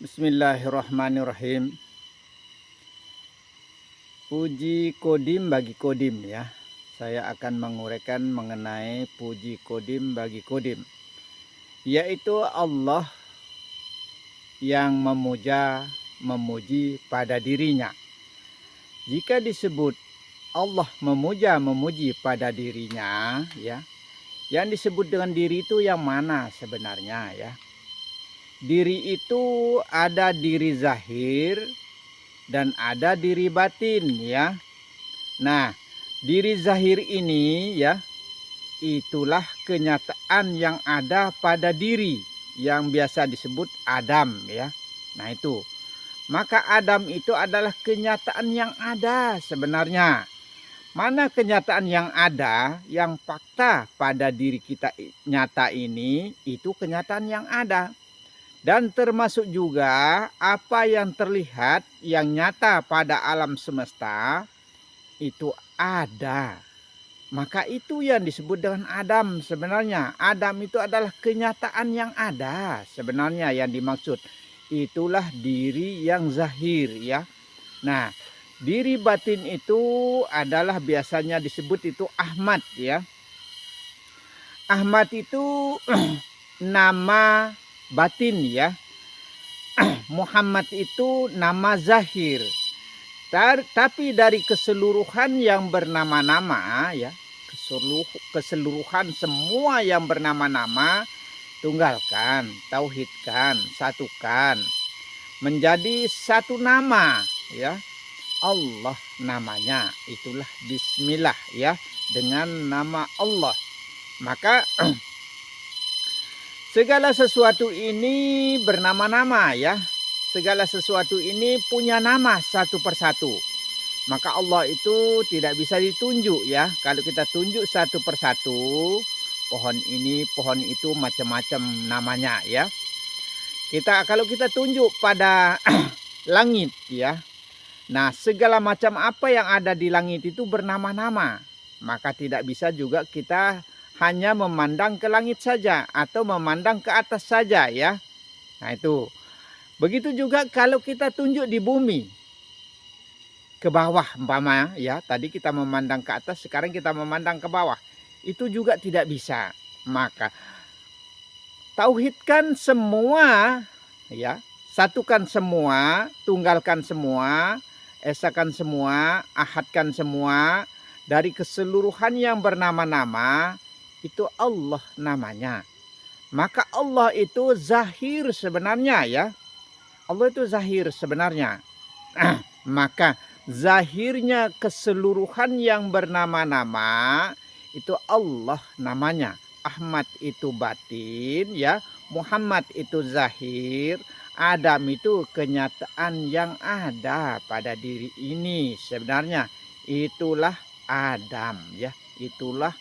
Bismillahirrahmanirrahim. Puji kodim bagi kodim ya. Saya akan menguraikan mengenai puji kodim bagi kodim, yaitu Allah yang memuji pada dirinya. Jika disebut Allah memuji pada dirinya ya, yang disebut dengan diri itu yang mana sebenarnya ya? Diri itu ada diri zahir dan ada diri batin ya. Nah, diri zahir ini ya, itulah kenyataan yang ada pada diri yang biasa disebut Adam ya. Nah itu. Maka Adam itu adalah kenyataan yang ada sebenarnya. Mana kenyataan yang ada, yang fakta pada diri kita nyata ini, itu kenyataan yang ada. Dan termasuk juga apa yang terlihat, yang nyata pada alam semesta, itu ada. Maka itu yang disebut dengan Adam sebenarnya. Adam itu adalah kenyataan yang ada sebenarnya yang dimaksud. Itulah diri yang zahir ya. Nah, diri batin itu adalah biasanya disebut itu Ahmad ya. Ahmad itu nama batin ya. Muhammad itu nama zahir. Tapi dari keseluruhan yang bernama-nama ya, keseluruhan semua yang bernama-nama, tunggalkan, tauhidkan, satukan, menjadi satu nama ya. Allah namanya, itulah bismillah ya, dengan nama Allah. Maka segala sesuatu ini bernama-nama ya. Segala sesuatu ini punya nama satu persatu. Maka Allah itu tidak bisa ditunjuk ya. Kalau kita tunjuk satu persatu, pohon ini, pohon itu macam-macam namanya ya. Kalau kita tunjuk pada langit ya. Nah, segala macam apa yang ada di langit itu bernama-nama. Maka tidak bisa juga kita hanya memandang ke langit saja atau memandang ke atas saja ya. Nah, itu. Begitu juga kalau kita tunjuk di bumi ke bawah umpama ya, tadi kita memandang ke atas, sekarang kita memandang ke bawah. Itu juga tidak bisa. Maka tauhidkan semua ya, satukan semua, tunggalkan semua, esakan semua, ahadkan semua dari keseluruhan yang bernama-nama, itu Allah namanya. Maka Allah itu zahir sebenarnya ya. Allah itu zahir sebenarnya. Maka zahirnya keseluruhan yang bernama-nama itu Allah namanya. Ahmad itu batin ya, Muhammad itu zahir, Adam itu kenyataan yang ada pada diri ini sebenarnya. Itulah Adam ya, itulah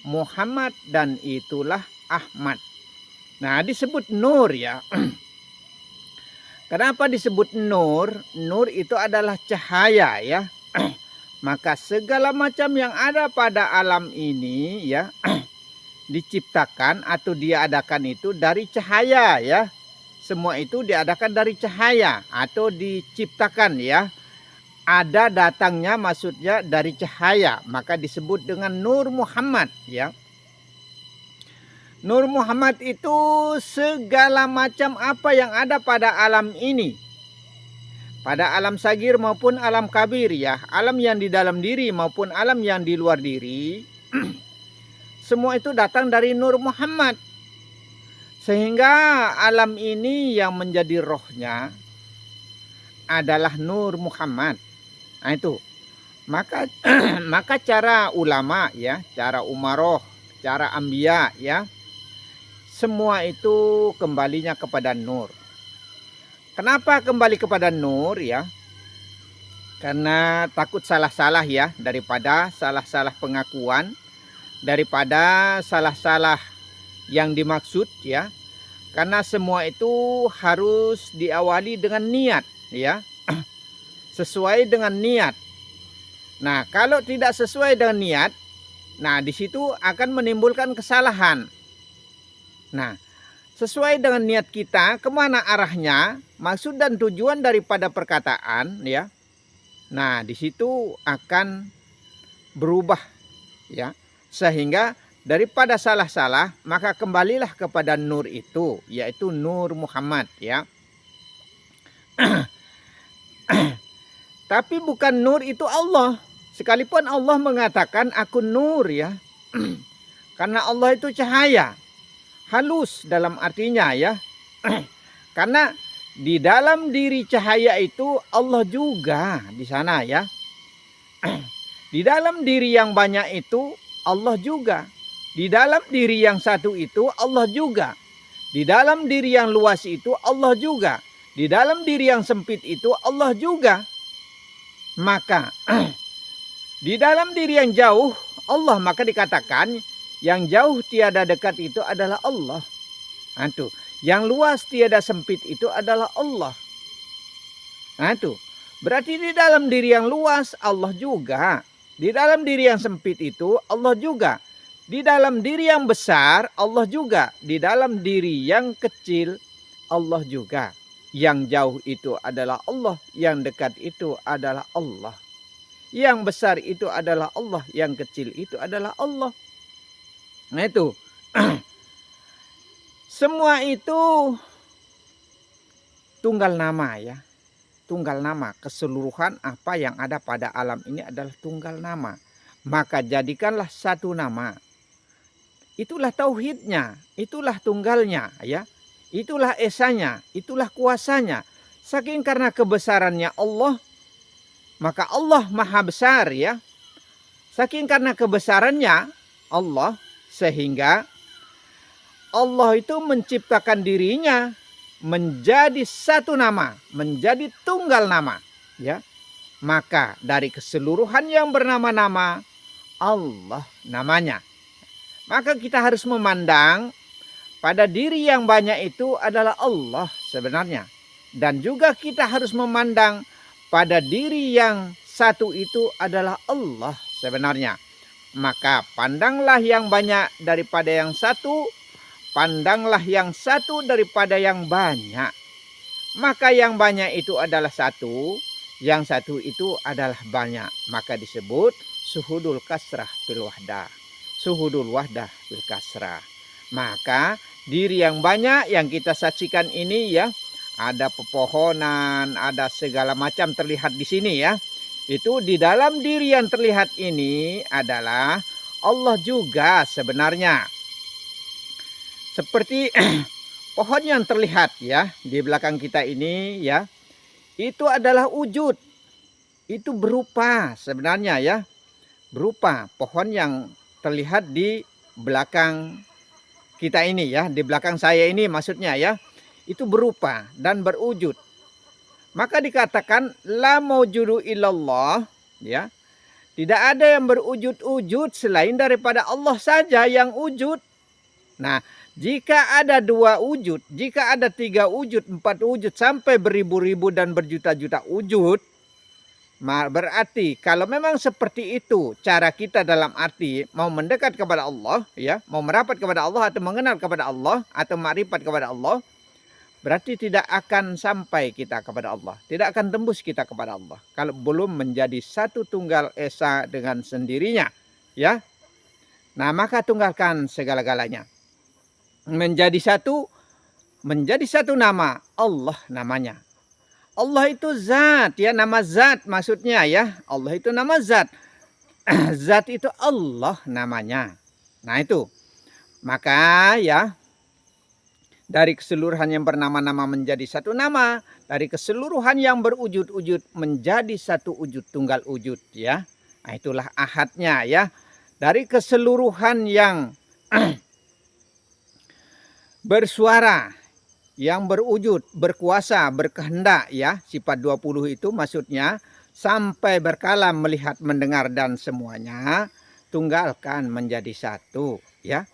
Muhammad dan itulah Ahmad. Nah, disebut nur ya. Kenapa disebut nur? Nur itu adalah cahaya ya. Maka segala macam yang ada pada alam ini ya diciptakan atau diadakan itu dari cahaya ya. Semua itu diadakan dari cahaya atau diciptakan ya. Ada datangnya maksudnya dari cahaya, maka disebut dengan Nur Muhammad ya. Nur Muhammad itu segala macam apa yang ada pada alam ini. Pada alam sagir maupun alam kabir ya. Alam yang di dalam diri maupun alam yang di luar diri. Semua itu datang dari Nur Muhammad. Sehingga alam ini yang menjadi rohnya adalah Nur Muhammad. Nah itu. Maka cara ulama ya, cara umaroh, cara ambiya ya. Semua itu kembalinya kepada nur. Kenapa kembali kepada nur ya? Karena takut salah-salah ya, daripada salah-salah pengakuan, daripada salah-salah yang dimaksud ya. Karena semua itu harus diawali dengan niat ya. Sesuai dengan niat. Nah, kalau tidak sesuai dengan niat, nah di situ akan menimbulkan kesalahan. Nah, sesuai dengan niat kita, kemana arahnya, maksud dan tujuan daripada perkataan ya. Nah, di situ akan berubah ya. Sehingga daripada salah-salah maka kembalilah kepada nur itu, yaitu Nur Muhammad ya. Tapi bukan nur itu Allah. Sekalipun Allah mengatakan aku nur ya. Karena Allah itu cahaya. Halus dalam artinya ya. Karena di dalam diri cahaya itu Allah juga di sana ya. Di dalam diri yang banyak itu Allah juga. Di dalam diri yang satu itu Allah juga. Di dalam diri yang luas itu Allah juga. Di dalam diri yang sempit itu Allah juga. Maka di dalam diri yang jauh Allah, maka dikatakan yang jauh tiada dekat itu adalah Allah. Nah, itu. Yang luas tiada sempit itu adalah Allah. Nah, itu. Berarti di dalam diri yang luas Allah juga. Di dalam diri yang sempit itu Allah juga. Di dalam diri yang besar Allah juga. Di dalam diri yang kecil Allah juga. Yang jauh itu adalah Allah. Yang dekat itu adalah Allah. Yang besar itu adalah Allah. Yang kecil itu adalah Allah. Nah itu. Semua itu tunggal nama ya. Tunggal nama. Keseluruhan apa yang ada pada alam ini adalah tunggal nama. Maka jadikanlah satu nama. Itulah tauhidnya. Itulah tunggalnya ya. Itulah esanya. Itulah kuasanya. Saking karena kebesarannya Allah. Maka Allah maha besar ya. Saking karena kebesarannya Allah. Sehingga Allah itu menciptakan dirinya menjadi satu nama, menjadi tunggal nama, ya. Maka dari keseluruhan yang bernama-nama Allah namanya. Maka kita harus memandang pada diri yang banyak itu adalah Allah sebenarnya. Dan juga kita harus memandang pada diri yang satu itu adalah Allah sebenarnya. Maka pandanglah yang banyak daripada yang satu. Pandanglah yang satu daripada yang banyak. Maka yang banyak itu adalah satu. Yang satu itu adalah banyak. Maka disebut suhudul kasrah bil wahdah. Suhudul wahdah bil kasrah. Maka diri yang banyak yang kita saksikan ini ya. Ada pepohonan, ada segala macam terlihat di sini ya. Itu di dalam diri yang terlihat ini adalah Allah juga sebenarnya. Seperti pohon yang terlihat ya di belakang kita ini ya. Itu adalah wujud. Itu berupa sebenarnya ya. Berupa pohon yang terlihat di belakang kita ini ya. Di belakang saya ini maksudnya ya. Itu berupa dan berwujud. Maka dikatakan la maujudu illallah ya. Tidak ada yang berwujud-wujud selain daripada Allah saja yang wujud. Nah, jika ada 2 wujud, jika ada 3 wujud, 4 wujud sampai beribu-ribu dan berjuta-juta wujud, berarti kalau memang seperti itu cara kita dalam arti mau mendekat kepada Allah ya, mau merapat kepada Allah atau mengenal kepada Allah atau ma'rifat kepada Allah, berarti tidak akan sampai kita kepada Allah. Tidak akan tembus kita kepada Allah. Kalau belum menjadi satu tunggal esa dengan sendirinya. Ya. Nah maka tunggalkan segala-galanya. Menjadi satu nama. Allah namanya. Allah itu zat ya. Nama zat maksudnya ya. Allah itu nama zat. Zat itu Allah namanya. Nah itu. Maka ya. Dari keseluruhan yang bernama-nama menjadi satu nama. Dari keseluruhan yang berwujud-wujud menjadi satu wujud tunggal wujud ya. Nah itulah ahadnya ya. Dari keseluruhan yang bersuara. Yang berwujud, berkuasa, berkehendak ya. Sifat 20 itu maksudnya. Sampai berkalam melihat, mendengar dan semuanya. Tunggalkan menjadi satu ya.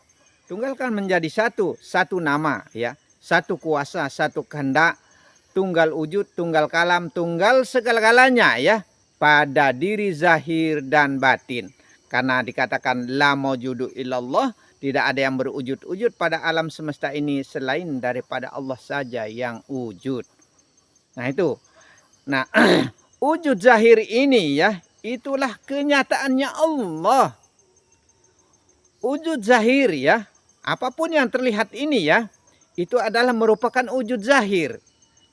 Tunggalkan menjadi satu nama ya, satu kuasa, satu kehendak, tunggal wujud, tunggal kalam, tunggal segala-galanya ya, pada diri zahir dan batin. Karena dikatakan la maujudu illallah, tidak ada yang berwujud-wujud pada alam semesta ini selain daripada Allah saja yang wujud. Nah itu. Nah wujud zahir ini ya, itulah kenyataannya Allah. Wujud zahir ya, apapun yang terlihat ini ya, itu adalah merupakan wujud zahir.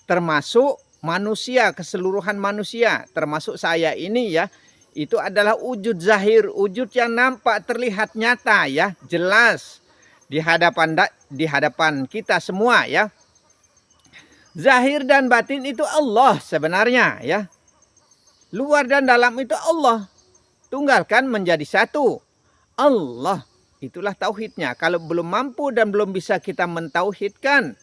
Termasuk manusia, keseluruhan manusia, termasuk saya ini ya, itu adalah wujud zahir, wujud yang nampak, terlihat nyata ya, jelas di hadapan kita semua ya. Zahir dan batin itu Allah sebenarnya ya. Luar dan dalam itu Allah. Tunggalkan menjadi satu. Allah. Itulah tauhidnya. Kalau belum mampu dan belum bisa kita mentauhidkan,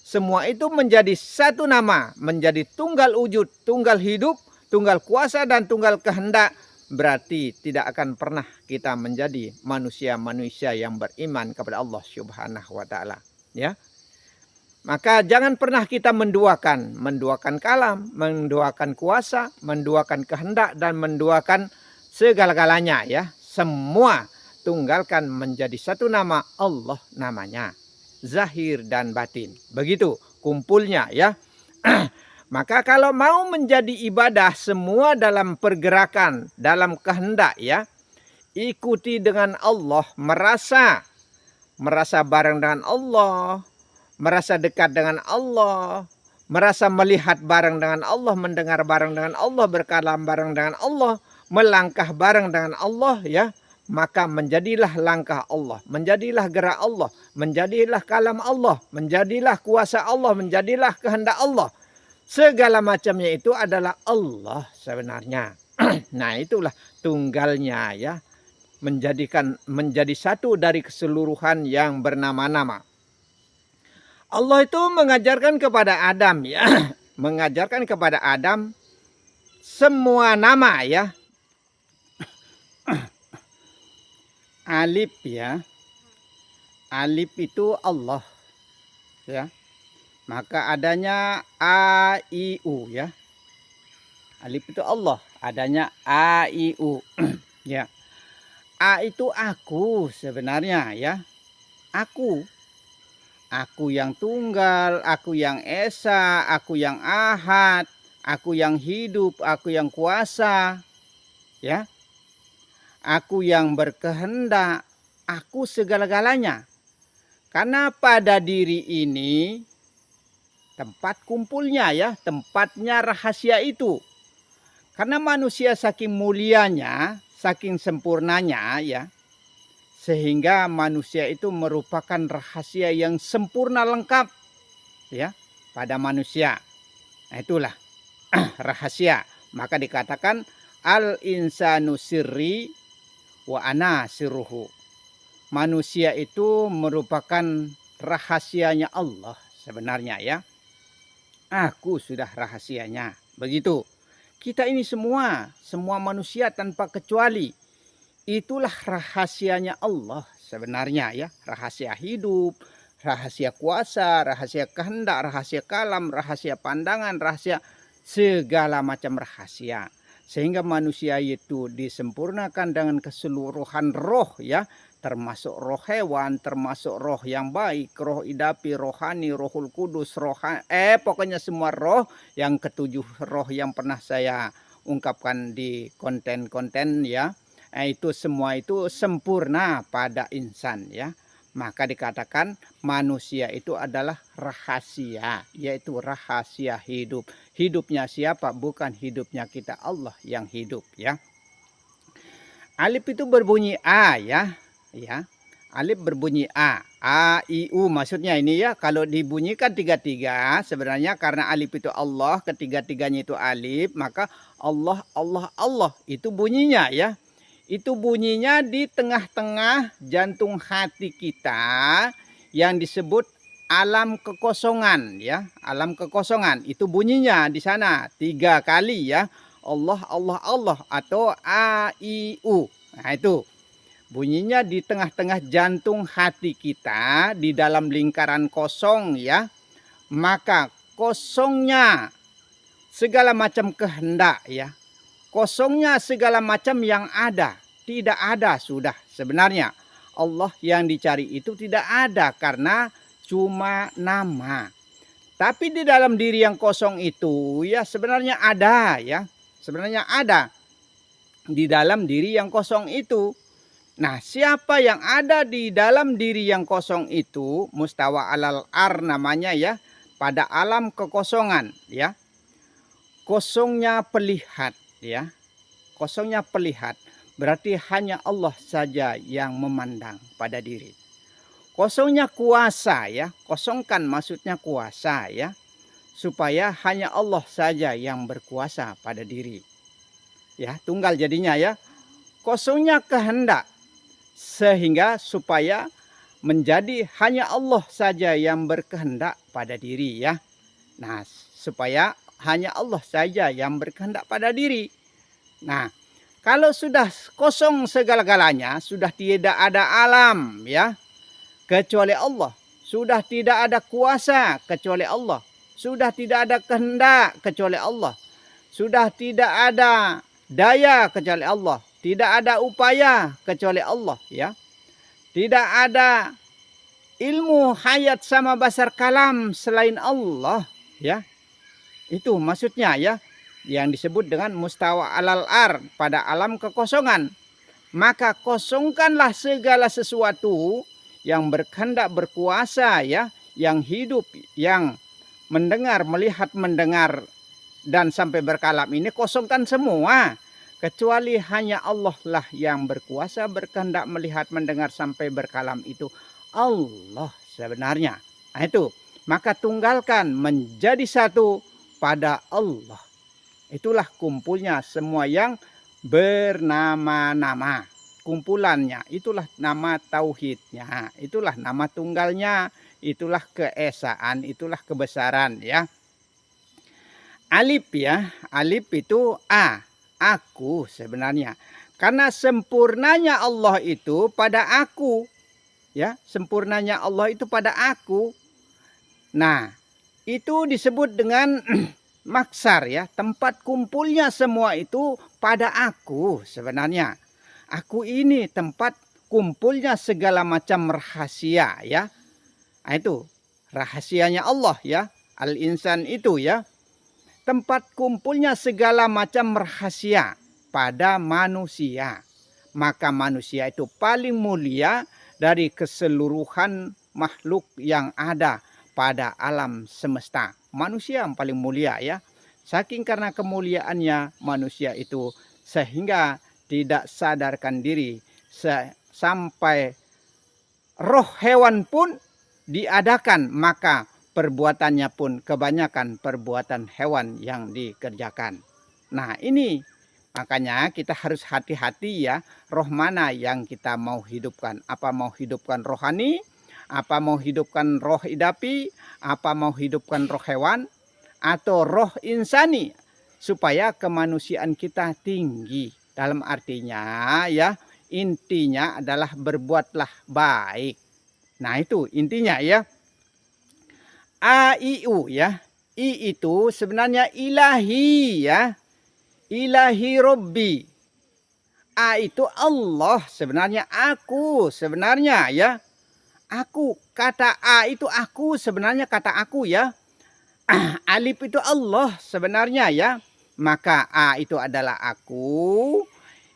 semua itu menjadi satu nama, menjadi tunggal wujud, tunggal hidup, tunggal kuasa dan tunggal kehendak, berarti tidak akan pernah kita menjadi manusia-manusia yang beriman kepada Allah Subhanahu wa taala, ya. Maka jangan pernah kita menduakan kalam, menduakan kuasa, menduakan kehendak dan menduakan segala-galanya ya. Semua tunggalkan menjadi satu nama, Allah namanya. Zahir dan batin. Begitu kumpulnya ya. Maka kalau mau menjadi ibadah semua dalam pergerakan, dalam kehendak ya. Ikuti dengan Allah, merasa bareng dengan Allah. Merasa dekat dengan Allah, merasa melihat bareng dengan Allah, mendengar bareng dengan Allah, berkalam bareng dengan Allah, melangkah bareng dengan Allah ya, maka menjadilah langkah Allah, menjadilah gerak Allah, menjadilah kalam Allah, menjadilah kuasa Allah, menjadilah kehendak Allah. Segala macamnya itu adalah Allah sebenarnya. Nah, itulah tunggalnya ya, menjadi satu dari keseluruhan yang bernama-nama. Allah itu mengajarkan kepada Adam ya, mengajarkan kepada Adam semua nama ya. Alif ya. Alif itu Allah ya. Maka adanya A I U ya. Alif itu Allah, adanya A I U ya. A itu aku sebenarnya ya. Aku. Aku yang tunggal, aku yang esa, aku yang ahad, aku yang hidup, aku yang kuasa. Ya. Aku yang berkehendak, aku segala-galanya. Karena pada diri ini tempat kumpulnya ya, tempatnya rahasia itu. Karena manusia saking mulianya, saking sempurnanya ya, sehingga manusia itu merupakan rahasia yang sempurna lengkap ya pada manusia. Nah, itulah rahasia. Maka dikatakan al insanu sirri wa ana sirruhu. Manusia itu merupakan rahasianya Allah sebenarnya ya. Aku sudah rahasianya. Begitu. Kita ini semua manusia tanpa kecuali, itulah rahasianya Allah sebenarnya ya. Rahasia hidup, rahasia kuasa, rahasia kehendak, rahasia kalam, rahasia pandangan, rahasia segala macam rahasia. Sehingga manusia itu disempurnakan dengan keseluruhan roh ya. Termasuk roh hewan, termasuk roh yang baik, roh idapi, rohani, rohul kudus, pokoknya semua roh, yang ketujuh roh yang pernah saya ungkapkan di konten-konten ya. Itu semua itu sempurna pada insan ya. Maka dikatakan manusia itu adalah rahasia, yaitu rahasia hidup. Hidupnya siapa? Bukan hidupnya kita, Allah yang hidup ya. Alif itu berbunyi A ya. Ya. Alif berbunyi A. A, I, U maksudnya ini ya. Kalau dibunyikan tiga-tiga sebenarnya karena alif itu Allah, ketiga-tiganya itu alif, maka Allah, Allah, Allah itu bunyinya ya. Itu bunyinya di tengah-tengah jantung hati kita yang disebut alam kekosongan ya. Alam kekosongan itu bunyinya di sana 3 kali ya. Allah, Allah, Allah atau A, I, U. Nah itu bunyinya di tengah-tengah jantung hati kita di dalam lingkaran kosong ya. Maka kosongnya segala macam kehendak ya. Kosongnya segala macam yang ada. Tidak ada sudah sebenarnya. Allah yang dicari itu tidak ada karena cuma nama. Tapi di dalam diri yang kosong itu ya sebenarnya ada ya. Sebenarnya ada di dalam diri yang kosong itu. Nah, siapa yang ada di dalam diri yang kosong itu, mustawa alal ar namanya ya, pada alam kekosongan ya. Kosongnya pelihat ya. Kosongnya pelihat. Berarti hanya Allah saja yang memandang pada diri. Kosongnya kuasa ya, kosongkan maksudnya kuasa ya, supaya hanya Allah saja yang berkuasa pada diri. Ya, tunggal jadinya ya. Kosongnya kehendak, sehingga supaya menjadi hanya Allah saja yang berkehendak pada diri ya. Nah, supaya hanya Allah saja yang berkehendak pada diri. Nah, kalau sudah kosong segala-galanya, sudah tidak ada alam ya, kecuali Allah. Sudah tidak ada kuasa kecuali Allah. Sudah tidak ada kehendak kecuali Allah. Sudah tidak ada daya kecuali Allah. Tidak ada upaya kecuali Allah ya. Tidak ada ilmu hayat sama basar kalam selain Allah ya. Itu maksudnya ya, yang disebut dengan mustawa alal ar, pada alam kekosongan. Maka kosongkanlah segala sesuatu yang berkehendak berkuasa ya, yang hidup, yang mendengar, melihat, mendengar dan sampai berkalam ini, kosongkan semua. Kecuali hanya Allah lah yang berkuasa, berkehendak, melihat, mendengar sampai berkalam, itu Allah sebenarnya. Nah itu, maka tunggalkan menjadi satu pada Allah. Itulah kumpulnya semua yang bernama-nama. Kumpulannya, itulah nama tauhidnya, itulah nama tunggalnya, itulah keesaan, itulah kebesaran ya. Alif ya, alif itu A, aku sebenarnya. Karena sempurnanya Allah itu pada aku. Ya, sempurnanya Allah itu pada aku. Nah, itu disebut dengan maksar ya, tempat kumpulnya semua itu pada aku sebenarnya. Aku ini tempat kumpulnya segala macam rahasia ya. Nah, itu rahasianya Allah ya. Al-insan itu ya. Tempat kumpulnya segala macam rahasia pada manusia. Maka manusia itu paling mulia dari keseluruhan makhluk yang ada pada alam semesta. Manusia yang paling mulia ya. Saking karena kemuliaannya manusia itu, sehingga tidak sadarkan diri sampai roh hewan pun diadakan, maka perbuatannya pun kebanyakan perbuatan hewan yang dikerjakan. Nah ini makanya kita harus hati-hati ya, roh mana yang kita mau hidupkan. Apa mau hidupkan rohani, apa mau hidupkan roh idapi, apa mau hidupkan roh hewan, atau roh insani, supaya kemanusiaan kita tinggi. Dalam artinya ya, intinya adalah berbuatlah baik. Nah itu intinya ya. A, I, U ya. I itu sebenarnya ilahi ya. Ilahi Robbi. A itu Allah, sebenarnya aku sebenarnya ya. Aku, kata A itu aku, sebenarnya kata aku ya. Alif itu Allah sebenarnya ya. Maka A itu adalah aku,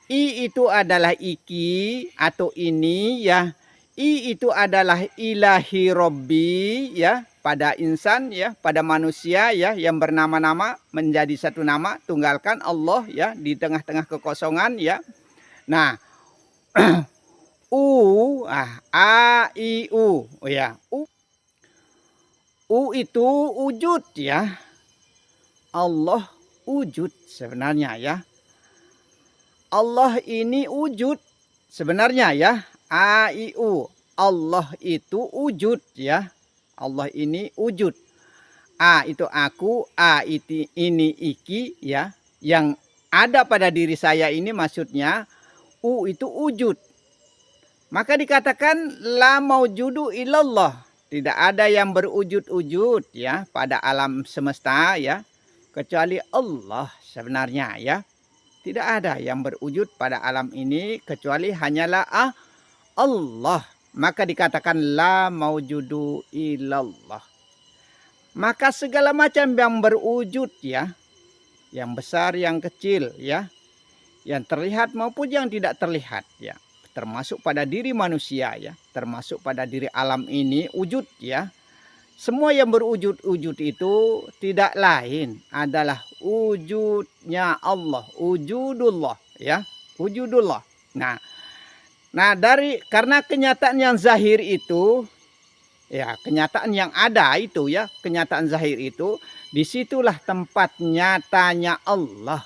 I itu adalah iki atau ini ya. I itu adalah ilahi Robbi ya, pada insan ya, pada manusia ya, yang bernama-nama menjadi satu nama, tunggalkan Allah ya, di tengah-tengah kekosongan ya. Nah, U, A, I, U ya. U itu wujud ya. Allah wujud sebenarnya ya. Allah ini wujud sebenarnya ya. A, I, U. Allah itu wujud ya. Allah ini wujud. A itu aku, A itu ini iki ya. Yang ada pada diri saya ini maksudnya. U itu wujud. Maka dikatakan la maujudu illallah. Tidak ada yang berwujud-wujud ya pada alam semesta ya. Kecuali Allah sebenarnya ya. Tidak ada yang berwujud pada alam ini kecuali hanyalah Allah. Maka dikatakan la maujudu illallah. maka segala macam yang berwujud ya, yang besar, yang kecil ya, yang terlihat maupun yang tidak terlihat ya, termasuk pada diri manusia ya, termasuk pada diri alam ini wujud ya. Semua yang berwujud-wujud itu tidak lain adalah wujudnya Allah, wujudullah ya, wujudullah. Nah, karena kenyataan yang zahir itu ya, kenyataan yang ada itu ya, kenyataan zahir itu, disitulah tempat nyatanya Allah.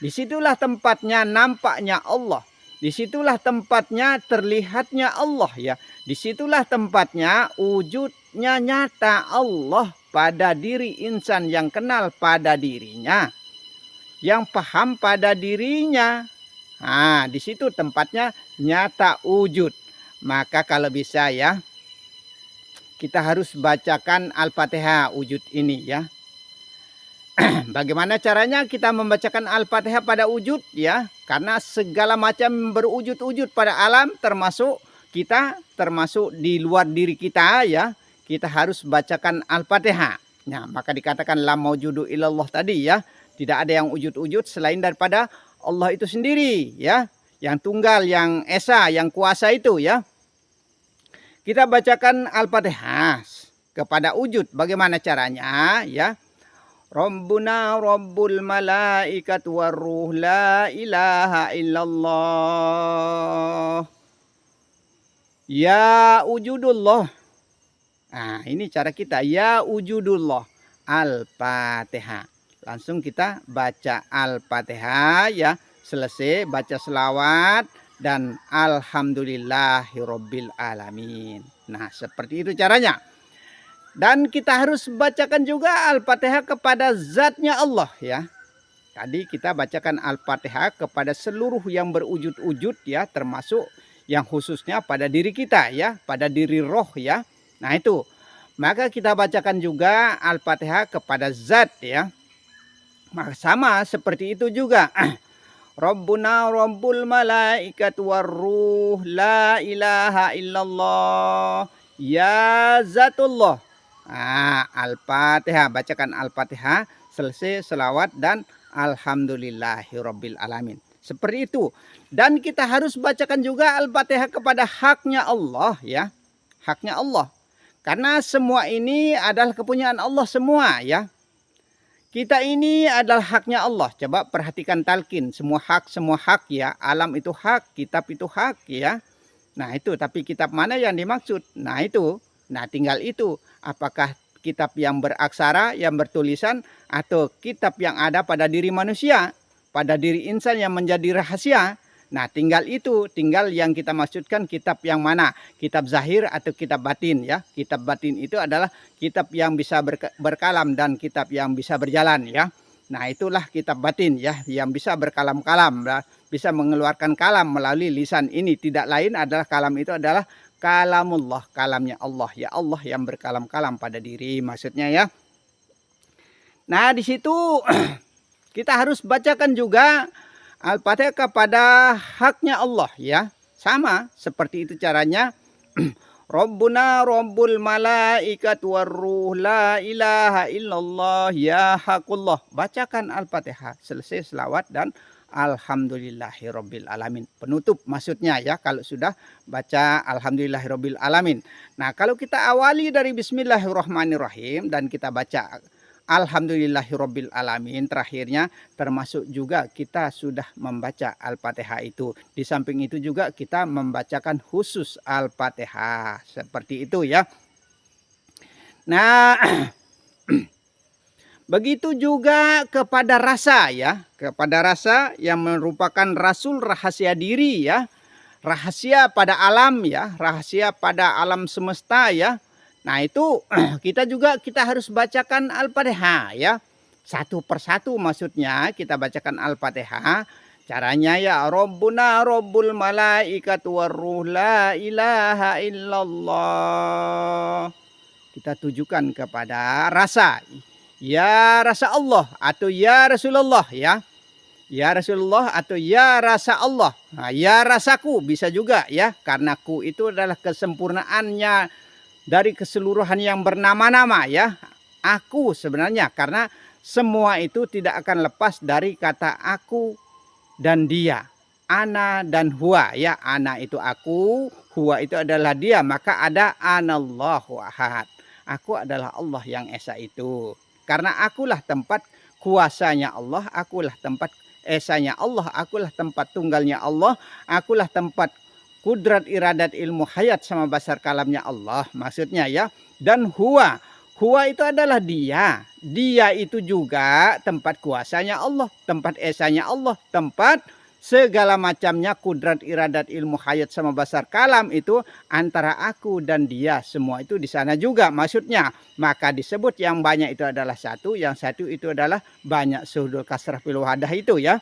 Disitulah tempatnya nampaknya Allah. Disitulah tempatnya terlihatnya Allah ya. Disitulah tempatnya wujudnya nyata Allah pada diri insan yang kenal pada dirinya. Yang paham pada dirinya. Nah, di situ tempatnya nyata wujud. Maka kalau bisa ya, kita harus bacakan Al-Fatihah wujud ini ya. Bagaimana caranya kita membacakan Al-Fatihah pada wujud ya? Karena segala macam berwujud-wujud pada alam termasuk kita, termasuk di luar diri kita ya. Kita harus bacakan Al-Fatihah. Nah, maka dikatakan la maujudu illallah tadi ya. Tidak ada yang wujud-wujud selain daripada Allah itu sendiri ya. Yang tunggal, yang esa, yang kuasa itu ya. Kita bacakan Al-Fatihah kepada wujud. Bagaimana caranya ya? Rabbuna Rabbul malaikat warruh la ilaha illallah. Ya wujudullah. Nah, ini cara kita. Ya wujudullah. Al-Fatihah. Langsung kita baca Al-Fatihah ya. Selesai baca selawat dan alhamdulillahirabbil alamin. Nah, seperti itu caranya. Dan kita harus bacakan juga Al-Fatihah kepada zatnya Allah ya. Tadi kita bacakan Al-Fatihah kepada seluruh yang berwujud-wujud ya, termasuk yang khususnya pada diri kita ya, pada diri roh ya. Nah itu, maka kita bacakan juga Al-Fatihah kepada zat ya. Maka sama seperti itu juga. Rabbuna Rabbul malaikat warruh la ilaha illallah ya zatullah. Nah, Al-Fatihah, bacakan Al-Fatihah, selesai selawat dan alhamdulillahirabbil alamin. Seperti itu. Dan kita harus bacakan juga Al-Fatihah kepada haknya Allah ya. Haknya Allah. Karena semua ini adalah kepunyaan Allah semua ya. Kita ini adalah haknya Allah. Coba perhatikan talqin, semua hak ya. Alam itu hak, kitab itu hak ya. Nah, itu tapi kitab mana yang dimaksud? Nah, itu. Nah, tinggal itu. Apakah kitab yang beraksara, yang bertulisan, atau kitab yang ada pada diri manusia, pada diri insan yang menjadi rahasia. Nah, tinggal itu, tinggal yang kita maksudkan kitab yang mana, kitab zahir atau kitab batin ya. Kitab batin itu adalah kitab yang bisa berkalam dan kitab yang bisa berjalan ya. Nah, itulah kitab batin ya, yang bisa berkalam-kalam, bisa mengeluarkan kalam melalui lisan ini. Tidak lain adalah kalam itu adalah kalamullah, kalamnya Allah ya, Allah yang berkalam-kalam pada diri maksudnya ya. Nah, di situ kita harus bacakan juga Al-Fatihah kepada haknya Allah ya. Sama seperti itu caranya. Rabbuna Rabbul malaikat warruh la ilaha illallah ya hakullah. Bacakan Al-Fatihah, selesai selawat dan alhamdulillahirabbil alamin. Penutup maksudnya ya, kalau sudah baca alhamdulillahirabbil alamin. Nah, kalau kita awali dari bismillahirrahmanirrahim dan kita baca alhamdulillahirabbil alamin terakhirnya, termasuk juga kita sudah membaca Al-Fatihah itu. Di samping itu juga kita membacakan khusus Al-Fatihah. Seperti itu ya. Nah, begitu juga kepada rasa ya, kepada rasa yang merupakan rasul rahasia diri ya, rahasia pada alam ya, rahasia pada alam semesta ya. Nah itu kita harus bacakan Al-Fatihah ya, satu persatu maksudnya kita bacakan Al-Fatihah. Caranya ya Rabbuna Rabbul malaikat warruh la ilaha illallah. Kita tujukan kepada rasa. Ya rasa Allah atau ya Rasulullah ya. Ya Rasulullah atau ya rasa Allah. Nah, ya rasaku bisa juga ya. Karena ku itu adalah kesempurnaannya dari keseluruhan yang bernama-nama ya. aku sebenarnya, karena semua itu tidak akan lepas dari kata aku dan dia. Ana dan huwa ya, ana itu aku, huwa itu adalah dia, maka ada anallahu ahad. Aku adalah Allah yang esa itu. Karena akulah tempat kuasanya Allah, akulah tempat esanya Allah, akulah tempat tunggalnya Allah, akulah tempat kudrat iradat ilmu hayat sama basar kalamnya Allah maksudnya ya. Dan huwa itu adalah dia. Dia itu juga tempat kuasanya Allah, tempat esanya Allah, tempat segala macamnya kudrat iradat ilmu hayat sama basar kalam itu antara aku dan dia, semua itu di sana juga maksudnya. Maka disebut yang banyak itu adalah satu, yang satu itu adalah banyak, suhudul kasrah fil wahadah itu ya.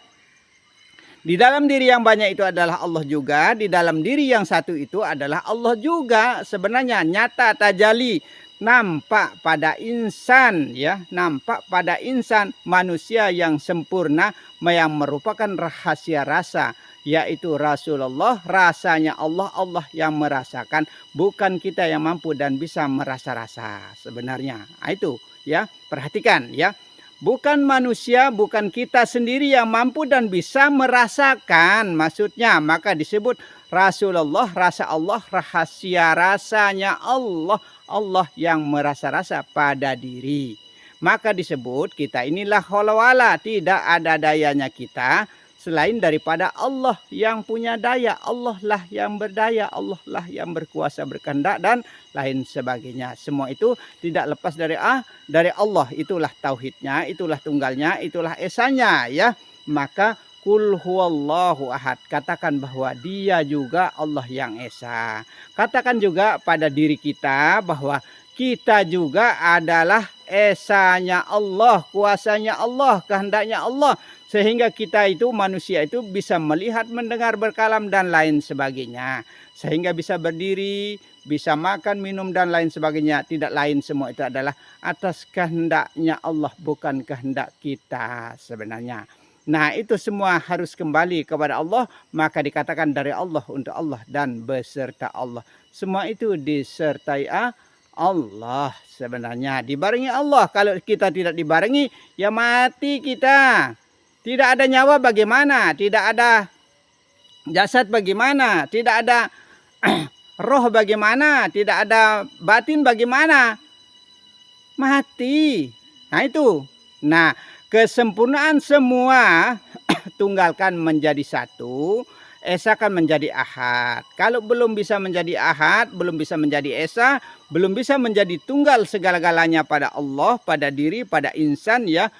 Di dalam diri yang banyak itu adalah Allah juga, di dalam diri yang satu itu adalah Allah juga. Sebenarnya nyata tajali, nampak pada insan ya, nampak pada insan manusia yang sempurna yang merupakan rahasia rasa, yaitu Rasulullah, rasanya Allah, Allah yang merasakan, bukan kita yang mampu dan bisa merasa-rasa sebenarnya. Nah, itu ya, perhatikan ya. Bukan manusia, bukan kita sendiri yang mampu dan bisa merasakan maksudnya. Maka disebut Rasulullah, rasa Allah, rahasia rasanya Allah, Allah yang merasa-rasa pada diri. Maka disebut kita inilah holawala, tidak ada dayanya kita selain daripada Allah yang punya daya. Allah lah yang berdaya, Allah lah yang berkuasa berkehendak dan lain sebagainya. Semua itu tidak lepas dari Allah. Itulah tauhidnya, itulah tunggalnya, itulah esanya ya. Maka kul huwallahu ahad, katakan bahwa dia juga Allah yang esa. Katakan juga pada diri kita bahwa kita juga adalah esanya Allah, kuasanya Allah, kehendaknya Allah. Sehingga kita itu, manusia itu bisa melihat, mendengar, berkalam dan lain sebagainya. Sehingga bisa berdiri, bisa makan, minum dan lain sebagainya. Tidak lain, semua itu adalah atas kehendaknya Allah, bukan kehendak kita sebenarnya. Nah, itu semua harus kembali kepada Allah. Maka dikatakan dari Allah, untuk Allah dan beserta Allah. Semua itu disertai Allah sebenarnya. Dibarengi Allah. Kalau kita tidak dibarengi, ya mati kita. Tidak ada nyawa bagaimana? Tidak ada jasad bagaimana? Tidak ada roh bagaimana? Tidak ada batin bagaimana? Mati. Nah itu. Nah, kesempurnaan semua tunggalkan menjadi satu, esakan menjadi ahad. Kalau belum bisa menjadi ahad, belum bisa menjadi esa, belum bisa menjadi tunggal segala-galanya pada Allah, pada diri, pada insan ya.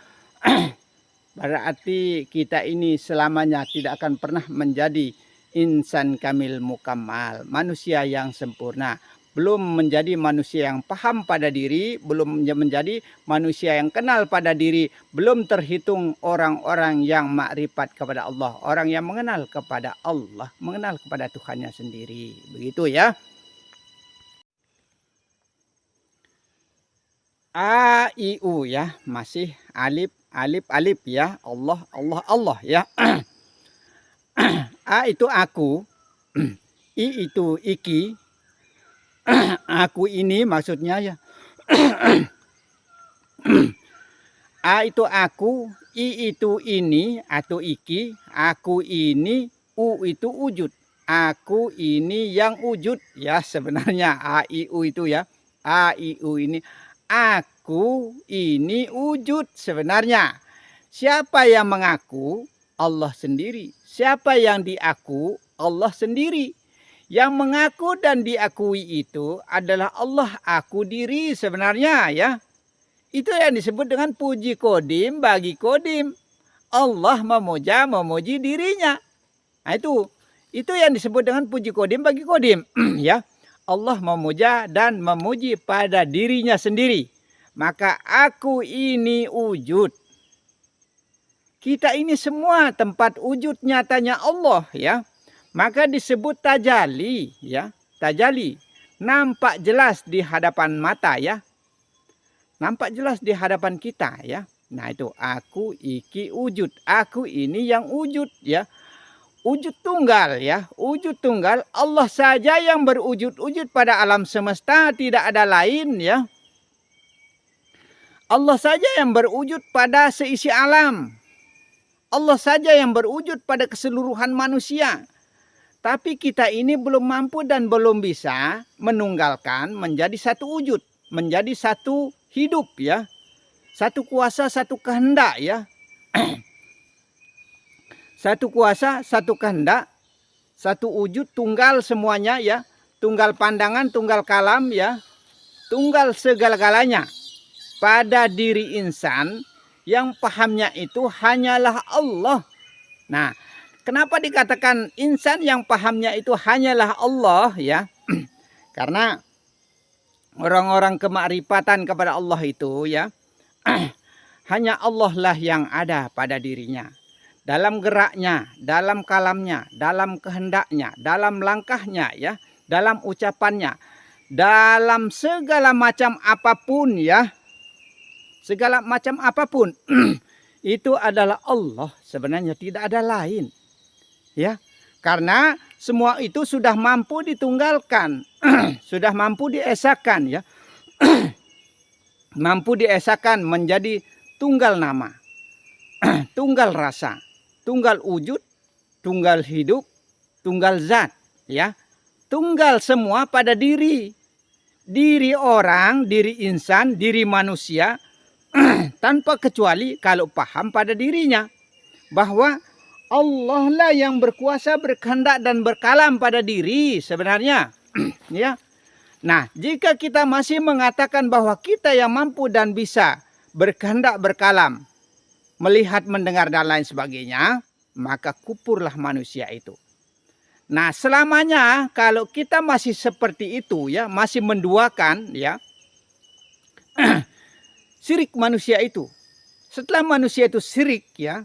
Berarti kita ini selamanya tidak akan pernah menjadi insan kamil mukammal, manusia yang sempurna. Belum menjadi manusia yang paham pada diri, belum menjadi manusia yang kenal pada diri, belum terhitung orang-orang yang makrifat kepada Allah, orang yang mengenal kepada Allah, mengenal kepada Tuhannya sendiri. Begitu ya. A, I, U ya, masih alif, alif ya, Allah, Allah, Allah ya. A itu aku, I itu iki, aku ini maksudnya ya. A itu aku, I itu ini atau iki, aku ini, U itu wujud. Aku ini yang wujud ya sebenarnya. A, I, U itu ya. A, I, U ini. Aku ini wujud sebenarnya. Siapa yang mengaku? Allah sendiri. Siapa yang diaku? Allah sendiri. Yang mengaku dan diakui itu adalah Allah, aku diri sebenarnya ya. Itu yang disebut dengan puji kodim bagi kodim. Allah memuji dirinya. Nah itu yang disebut dengan puji kodim bagi kodim ya. Allah memuja dan memuji pada dirinya sendiri. Maka aku ini wujud. Kita ini semua tempat wujud nyatanya Allah ya. Maka disebut tajali ya. Tajali. Nampak jelas di hadapan mata ya. Nampak jelas di hadapan kita ya. Nah itu aku iki wujud. Aku ini yang wujud ya. Wujud tunggal ya. Wujud tunggal. Allah saja yang berwujud-wujud pada alam semesta. Tidak ada lain ya. Allah saja yang berwujud pada seisi alam. Allah saja yang berwujud pada keseluruhan manusia. Tapi kita ini belum mampu dan belum bisa menunggalkan menjadi satu wujud, menjadi satu hidup ya. Satu kuasa, satu kehendak ya. Satu kuasa, satu kehendak, satu wujud, tunggal semuanya ya. Tunggal pandangan, tunggal kalam ya. Tunggal segala-galanya pada diri insan yang pahamnya itu hanyalah Allah. Nah, kenapa dikatakan insan yang pahamnya itu hanyalah Allah ya? Karena orang-orang kemakrifatan kepada Allah itu ya, hanya Allah lah yang ada pada dirinya. Dalam geraknya, dalam kalamnya, dalam kehendaknya, dalam langkahnya ya, dalam ucapannya, dalam segala macam apapun ya. Segala macam apapun itu adalah Allah, sebenarnya tidak ada lain. Ya. Karena semua itu sudah mampu ditunggalkan, sudah mampu diesakan ya. Mampu diesakan menjadi tunggal nama, tunggal rasa, tunggal wujud, tunggal hidup, tunggal zat ya. Tunggal semua pada diri. Diri orang, diri insan, diri manusia tanpa kecuali kalau paham pada dirinya bahwa Allah lah yang berkuasa, berkehendak dan berkalam pada diri sebenarnya. Ya. Nah, jika kita masih mengatakan bahwa kita yang mampu dan bisa berkehendak, berkalam, melihat, mendengar dan lain sebagainya, maka kupurlah manusia itu. Nah, selamanya kalau kita masih seperti itu ya, masih menduakan ya, syirik manusia itu. Setelah manusia itu syirik ya,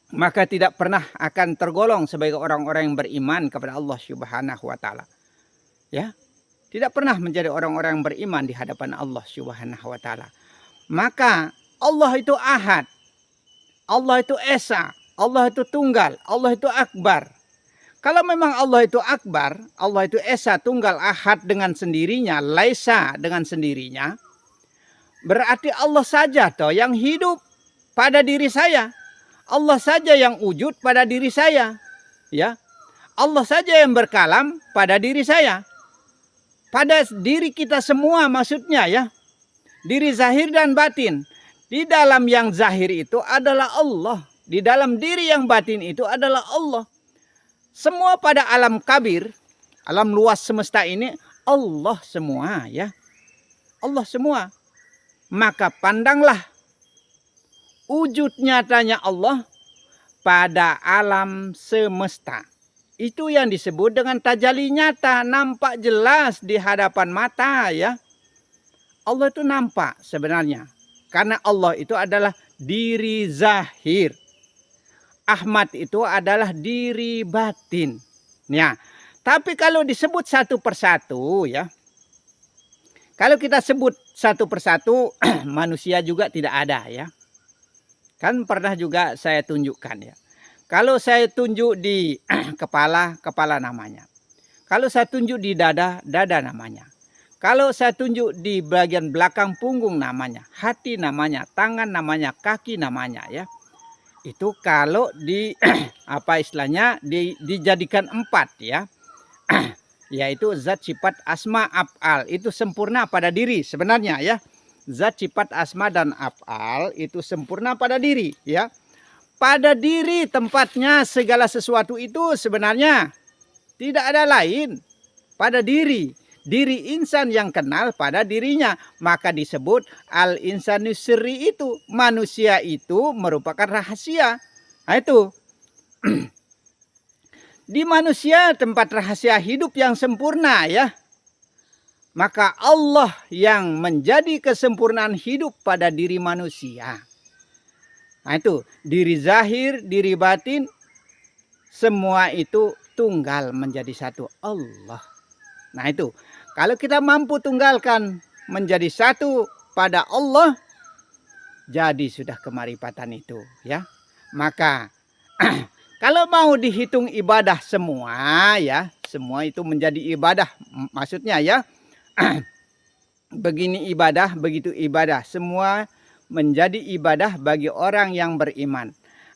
maka tidak pernah akan tergolong sebagai orang-orang yang beriman kepada Allah Subhanahu wa taala. Ya. Tidak pernah menjadi orang-orang yang beriman di hadapan Allah Subhanahu wa taala. Maka Allah itu Ahad. Allah itu Esa, Allah itu Tunggal, Allah itu Akbar. Kalau memang Allah itu Akbar, Allah itu Esa, Tunggal, Ahad dengan sendirinya, Laisa dengan sendirinya, berarti Allah saja toh yang hidup pada diri saya. Allah saja yang wujud pada diri saya. Ya. Allah saja yang berkalam pada diri saya. Pada diri kita semua maksudnya ya. Diri zahir dan batin. Di dalam yang zahir itu adalah Allah. Di dalam diri yang batin itu adalah Allah. Semua pada alam kabir, alam luas semesta ini Allah semua ya. Allah semua. Maka pandanglah wujud nyatanya Allah pada alam semesta. Itu yang disebut dengan tajalli nyata, nampak jelas di hadapan mata ya. Allah itu nampak sebenarnya. Karena Allah itu adalah diri zahir. Ahmad itu adalah diri batin. Ya. Tapi kalau disebut satu persatu ya. Kalau kita sebut satu persatu manusia juga tidak ada ya. Kan pernah juga saya tunjukkan ya. Kalau saya tunjuk di kepala, kepala namanya. Kalau saya tunjuk di dada, dada namanya. Kalau saya tunjuk di bagian belakang punggung namanya. Hati namanya, tangan namanya, kaki namanya ya. Itu kalau di apa istilahnya dijadikan 4 ya. Yaitu zat sifat asma af'al itu sempurna pada diri sebenarnya ya. Zat sifat asma dan af'al itu sempurna pada diri ya. Pada diri tempatnya segala sesuatu itu sebenarnya tidak ada lain pada diri. Diri insan yang kenal pada dirinya. Maka disebut al-insanu sirri itu. Manusia itu merupakan rahasia. Nah itu. Di manusia tempat rahasia hidup yang sempurna ya. Maka Allah yang menjadi kesempurnaan hidup pada diri manusia. Nah itu. Diri zahir, diri batin. Semua itu tunggal menjadi satu Allah. Nah itu. Kalau kita mampu tunggalkan menjadi satu pada Allah, jadi sudah kemarifatan itu ya. Maka kalau mau dihitung ibadah semua ya, semua itu menjadi ibadah maksudnya ya. begini ibadah, begitu ibadah. Semua menjadi ibadah bagi orang yang beriman.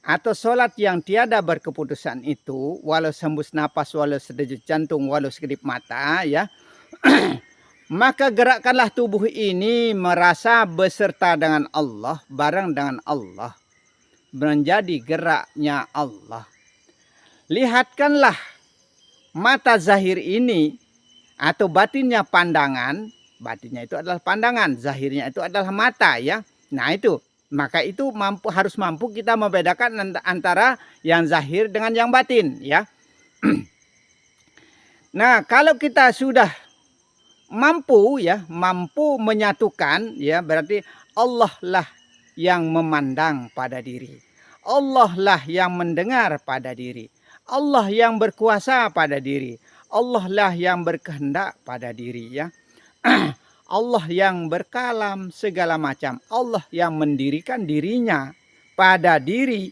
Atau sholat yang tiada berkeputusan itu, walau sembus napas, walau sedenyut jantung, walau sekedip mata, ya, maka gerakkanlah tubuh ini merasa beserta dengan Allah, bareng dengan Allah, menjadi geraknya Allah. Lihatkanlah mata zahir ini atau batinnya pandangan, batinnya itu adalah pandangan, zahirnya itu adalah mata, ya. Nah itu, maka itu harus mampu kita membedakan antara yang zahir dengan yang batin, ya. Nah, kalau kita sudah mampu, ya, mampu menyatukan, ya, berarti Allah lah yang memandang pada diri. Allah lah yang mendengar pada diri. Allah yang berkuasa pada diri. Allah lah yang berkehendak pada diri, ya. Allah yang berkalam segala macam. Allah yang mendirikan dirinya pada diri.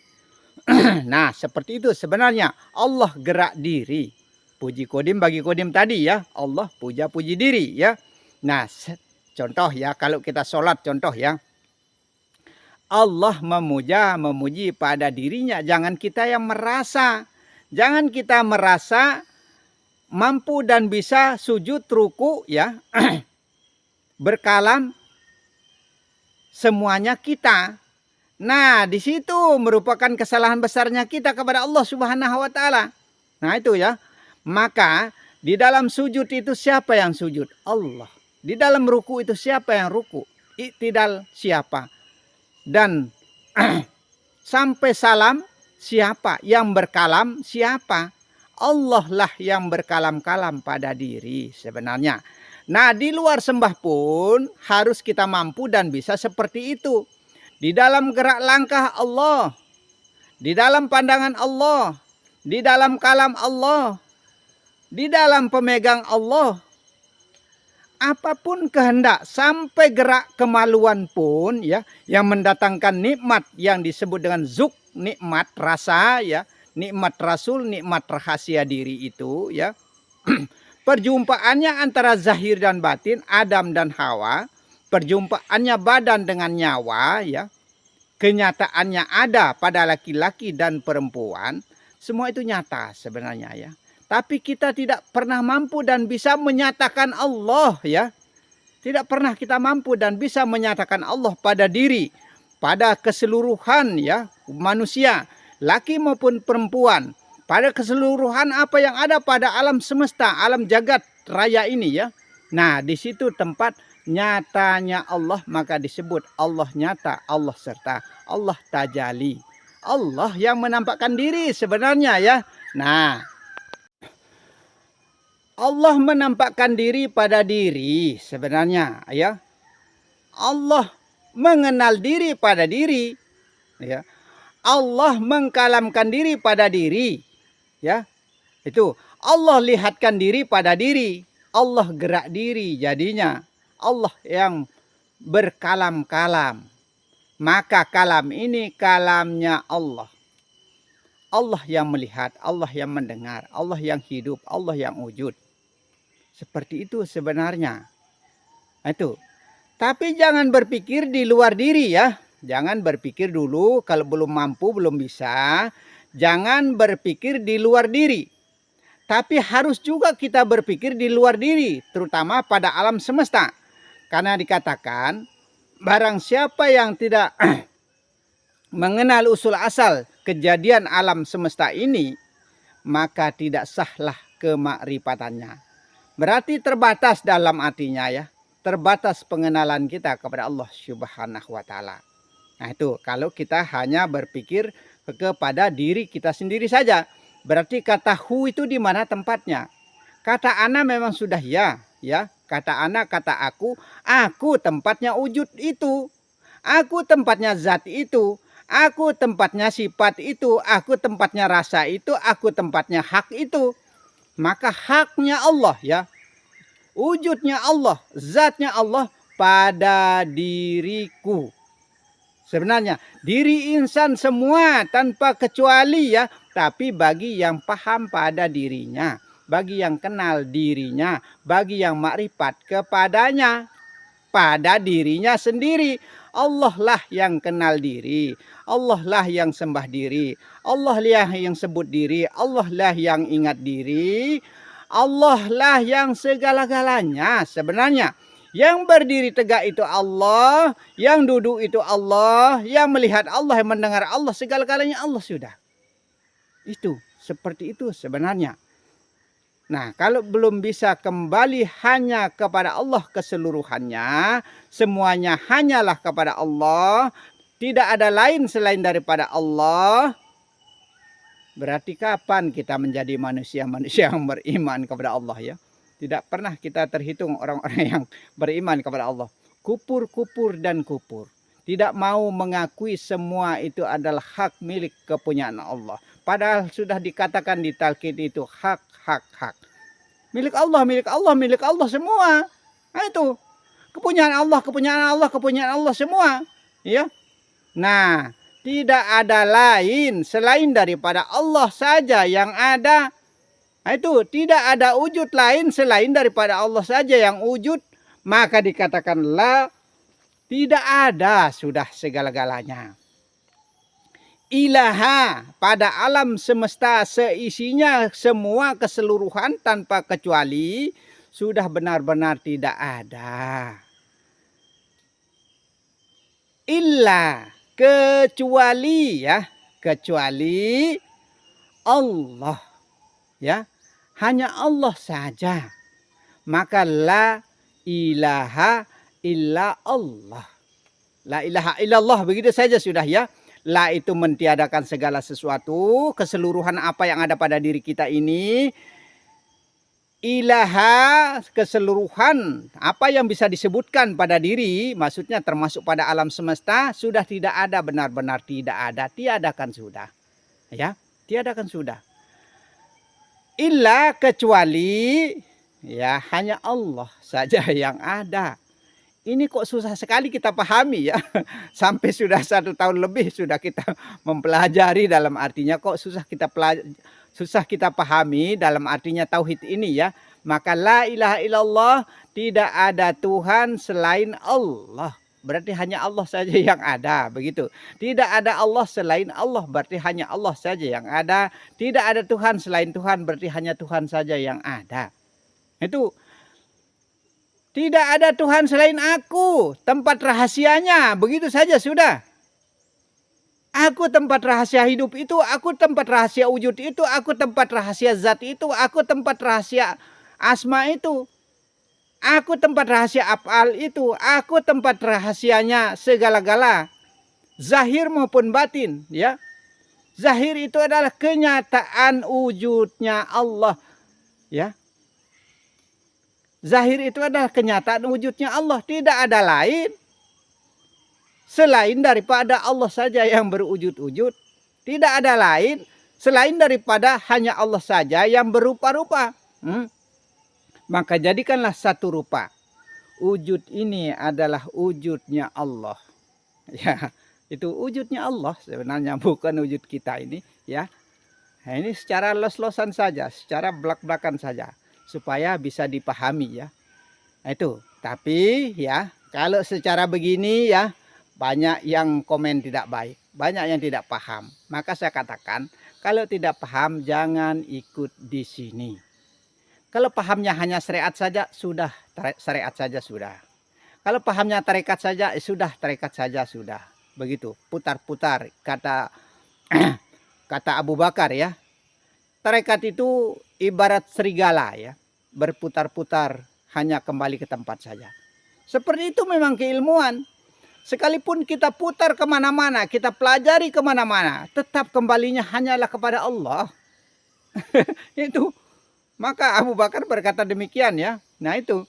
Nah, seperti itu sebenarnya. Allah gerak diri. Puji kodim bagi kodim tadi, ya. Allah puja-puji diri, ya. Nah, contoh, ya, kalau kita sholat, contoh, ya. Allah memuji pada dirinya. Jangan kita yang merasa. Jangan kita merasa mampu dan bisa sujud, ruku, ya. Berkalam semuanya kita. Nah, di situ merupakan kesalahan besarnya kita kepada Allah Subhanahu wa taala. Nah, itu, ya. Maka di dalam sujud itu siapa yang sujud? Allah. Di dalam ruku itu siapa yang ruku? Iktidal siapa? Dan sampai salam siapa? Yang berkalam siapa? Allah lah yang berkalam-kalam pada diri sebenarnya. Nah, di luar sembah pun harus kita mampu dan bisa seperti itu. Di dalam gerak langkah Allah, di dalam pandangan Allah, di dalam kalam Allah, di dalam pemegang Allah. Apapun kehendak, sampai gerak kemaluan pun, ya, yang mendatangkan nikmat yang disebut dengan zuk, nikmat rasa, ya, nikmat rasul, nikmat rahasia diri itu, ya. Perjumpaannya antara zahir dan batin, Adam dan Hawa, perjumpaannya badan dengan nyawa, ya. Kenyataannya ada pada laki-laki dan perempuan, semua itu nyata sebenarnya, ya. Tapi kita tidak pernah mampu dan bisa menyatakan Allah, ya. Tidak pernah kita mampu dan bisa menyatakan Allah pada diri, pada keseluruhan, ya, manusia, laki maupun perempuan. Pada keseluruhan apa yang ada pada alam semesta, alam jagat raya ini, ya. Nah, di situ tempat nyatanya Allah, maka disebut Allah nyata, Allah serta, Allah tajali. Allah yang menampakkan diri sebenarnya, ya. Nah, Allah menampakkan diri pada diri sebenarnya, ya. Allah mengenal diri pada diri, ya. Allah mengkalamkan diri pada diri, ya. Itu Allah lihatkan diri pada diri, Allah gerak diri jadinya, Allah yang berkalam-kalam. Maka kalam ini kalamnya Allah. Allah yang melihat, Allah yang mendengar, Allah yang hidup, Allah yang wujud. Seperti itu sebenarnya. Itu. Tapi jangan berpikir di luar diri, ya. Jangan berpikir dulu kalau belum mampu, belum bisa. Jangan berpikir di luar diri. Tapi harus juga kita berpikir di luar diri, terutama pada alam semesta. Karena dikatakan, barang siapa yang tidak mengenal usul asal kejadian alam semesta ini, maka tidak sahlah kemakrifatannya. Berarti terbatas dalam artinya, ya. Terbatas pengenalan kita kepada Allah Subhanahu wa taala. Nah, itu kalau kita hanya berpikir kepada diri kita sendiri saja. Berarti kata hu itu di mana tempatnya? Kata ana memang sudah ya. Kata ana, kata aku tempatnya wujud itu. Aku tempatnya zat itu. Aku tempatnya sifat itu. Aku tempatnya rasa itu. Aku tempatnya hak itu. Maka haknya Allah, ya. Wujudnya Allah, zatnya Allah pada diriku. Sebenarnya diri insan semua tanpa kecuali, ya. Tapi bagi yang paham pada dirinya, bagi yang kenal dirinya, bagi yang makrifat kepadanya. pada dirinya sendiri. Allah lah yang kenal diri. Allah lah yang sembah diri. Allah lah yang sebut diri. Allah lah yang ingat diri. Allah lah yang segala-galanya sebenarnya. Yang berdiri tegak itu Allah. Yang duduk itu Allah. Yang melihat Allah, yang mendengar Allah. Segala-galanya Allah sudah. Itu seperti itu sebenarnya. Nah, kalau belum bisa kembali hanya kepada Allah keseluruhannya, semuanya hanyalah kepada Allah, tidak ada lain selain daripada Allah, berarti kapan kita menjadi manusia-manusia yang beriman kepada Allah ya? Tidak pernah kita terhitung orang-orang yang beriman kepada Allah. Kupur, kupur, dan kupur. Tidak mau mengakui semua itu adalah hak milik kepunyaan Allah. Padahal sudah dikatakan di talqin itu hak. Milik Allah, milik Allah, milik Allah semua. Nah itu. Kepunyaan Allah, kepunyaan Allah, kepunyaan Allah semua. Ya. Nah, tidak ada lain selain daripada Allah saja yang ada. Nah itu, tidak ada wujud lain selain daripada Allah saja yang wujud. Maka dikatakanlah tidak ada sudah segala-galanya. Ilaha pada alam semesta seisinya semua keseluruhan tanpa kecuali sudah benar-benar tidak ada. Illa kecuali ya, kecuali Allah ya, hanya Allah saja. Maka la ilaha illa Allah. La ilaha illallah begitu saja sudah ya. La itu mentiadakan segala sesuatu, keseluruhan apa yang ada pada diri kita ini. Ilaha keseluruhan apa yang bisa disebutkan pada diri, maksudnya termasuk pada alam semesta sudah tidak ada, benar-benar tidak ada, tiadakan sudah. Ya, tiadakan sudah. Illa kecuali ya hanya Allah saja yang ada. Ini kok susah sekali kita pahami ya. Sampai sudah 1 tahun lebih sudah kita mempelajari, dalam artinya kok susah kita pahami dalam artinya tauhid ini ya. Maka la ilaha illallah, tidak ada Tuhan selain Allah. Berarti hanya Allah saja yang ada, begitu. Tidak ada Allah selain Allah, berarti hanya Allah saja yang ada. Tidak ada Tuhan selain Tuhan, berarti hanya Tuhan saja yang ada. Itu. Tidak ada Tuhan selain aku, tempat rahasianya, begitu saja sudah. Aku tempat rahasia hidup itu, aku tempat rahasia wujud itu, aku tempat rahasia zat itu, aku tempat rahasia asma itu. Aku tempat rahasia af'al itu, aku tempat rahasianya segala-gala. Zahir maupun batin, ya. Zahir itu adalah kenyataan wujudnya Allah, ya. Zahir itu adalah kenyataan wujudnya Allah. Tidak ada lain selain daripada Allah saja yang berwujud-wujud. Tidak ada lain selain daripada hanya Allah saja yang berupa-rupa. Maka jadikanlah satu rupa. Wujud ini adalah wujudnya Allah. Ya, itu wujudnya Allah sebenarnya, bukan wujud kita ini. Ya, nah, ini secara los-losan saja, secara belak-belakan saja, supaya bisa dipahami ya. Nah, itu. Tapi ya kalau secara begini ya banyak yang komen tidak baik, banyak yang tidak paham. Maka saya katakan kalau tidak paham jangan ikut di sini. Kalau pahamnya hanya syariat saja sudah, syariat saja sudah. Kalau pahamnya tarekat saja sudah, tarekat saja sudah. Begitu, putar-putar kata kata Abu Bakar ya. Tarekat itu ibarat serigala ya, berputar-putar hanya kembali ke tempat saja. Seperti itu memang keilmuan. Sekalipun kita putar kemana-mana, kita pelajari kemana-mana, tetap kembalinya hanyalah kepada Allah. Itu. Maka Abu Bakar berkata demikian ya. Nah itu.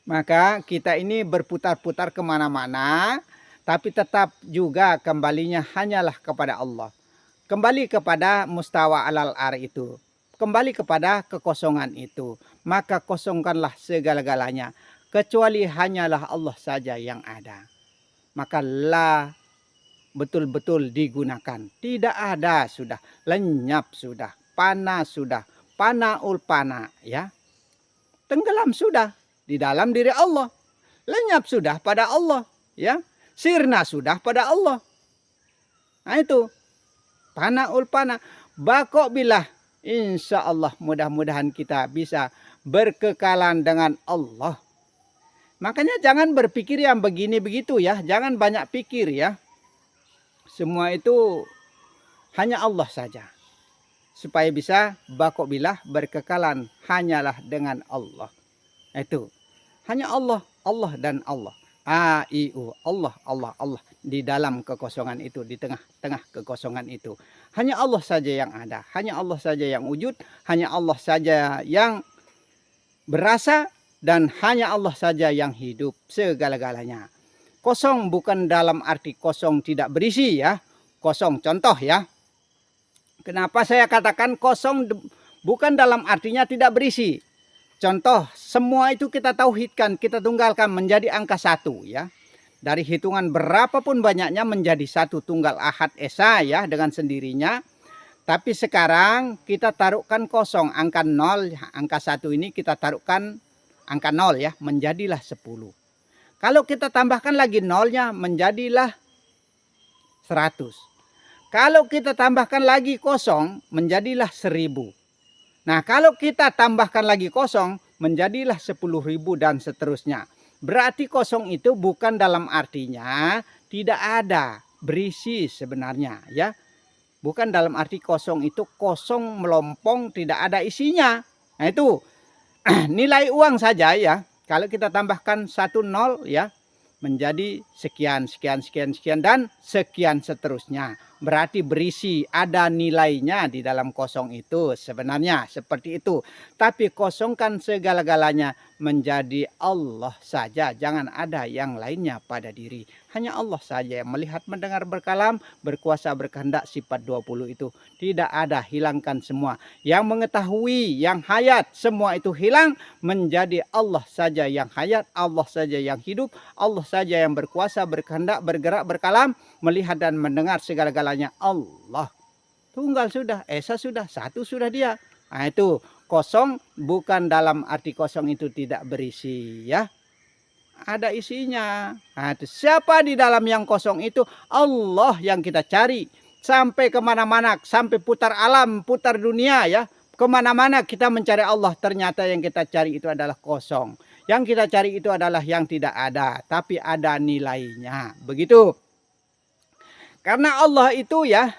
Maka kita ini berputar-putar kemana-mana, tapi tetap juga kembalinya hanyalah kepada Allah. Kembali kepada mustawa alal ar itu. Kembali kepada kekosongan itu. Maka kosongkanlah segala-galanya. Kecuali hanyalah Allah saja yang ada. Maka la betul-betul digunakan. Tidak ada sudah. Lenyap sudah. Pana sudah. Panaul pana. Ya. Tenggelam sudah. di dalam diri Allah. Lenyap sudah pada Allah, ya. Sirna sudah pada Allah. Nah itu. Fanaul fana. Bako bilah. Insya Allah mudah-mudahan kita bisa berkekalan dengan Allah. Makanya jangan berpikir yang begini begitu ya. Jangan banyak pikir ya. Semua itu hanya Allah saja. Supaya bisa bako bilah berkekalan hanyalah dengan Allah. Itu. Hanya Allah, Allah dan Allah. A-I-U, Allah, Allah, Allah. Di dalam kekosongan itu, di tengah-tengah kekosongan itu. Hanya Allah saja yang ada. Hanya Allah saja yang wujud. Hanya Allah saja yang berasa. Dan hanya Allah saja yang hidup segala-galanya. Kosong bukan dalam arti kosong tidak berisi ya. Kosong, contoh ya. Kenapa saya katakan kosong bukan dalam artinya tidak berisi. Contoh, semua itu kita tauhidkan, kita tunggalkan menjadi angka 1 ya. Dari hitungan berapapun banyaknya menjadi 1 tunggal ahad esa ya dengan sendirinya. Tapi sekarang kita taruhkan kosong, angka 0, angka 1 ini kita taruhkan angka 0 ya, menjadilah 10. Kalau kita tambahkan lagi nolnya menjadilah 100. Kalau kita tambahkan lagi kosong menjadilah 1000. Nah kalau kita tambahkan lagi kosong menjadilah 10.000 dan seterusnya. Berarti kosong itu bukan dalam artinya tidak ada berisi sebenarnya ya. Bukan dalam arti kosong itu kosong melompong tidak ada isinya. Nah itu nilai uang saja ya. Kalau kita tambahkan 1 0 ya menjadi sekian, sekian, sekian, sekian dan sekian seterusnya. Berarti berisi, ada nilainya di dalam kosong itu sebenarnya seperti itu. Tapi kosongkan segala-galanya menjadi Allah saja. Jangan ada yang lainnya pada diri. Hanya Allah saja yang melihat, mendengar, berkalam, berkuasa, berkehendak, sifat 20 itu. Tidak ada, hilangkan semua. Yang mengetahui, yang hayat, semua itu hilang. Menjadi Allah saja yang hayat, Allah saja yang hidup, Allah saja yang berkuasa, berkehendak, bergerak, berkalam, melihat dan mendengar segala-galanya Allah. Tunggal sudah, esa sudah, 1 sudah dia. Nah itu kosong bukan dalam arti kosong itu tidak berisi ya. Ada isinya. Nah, itu siapa di dalam yang kosong itu? Allah yang kita cari. Sampai kemana-mana, sampai putar alam, putar dunia ya. Kemana-mana kita mencari Allah. Ternyata yang kita cari itu adalah kosong. Yang kita cari itu adalah yang tidak ada. Tapi ada nilainya. Begitu. Karena Allah itu ya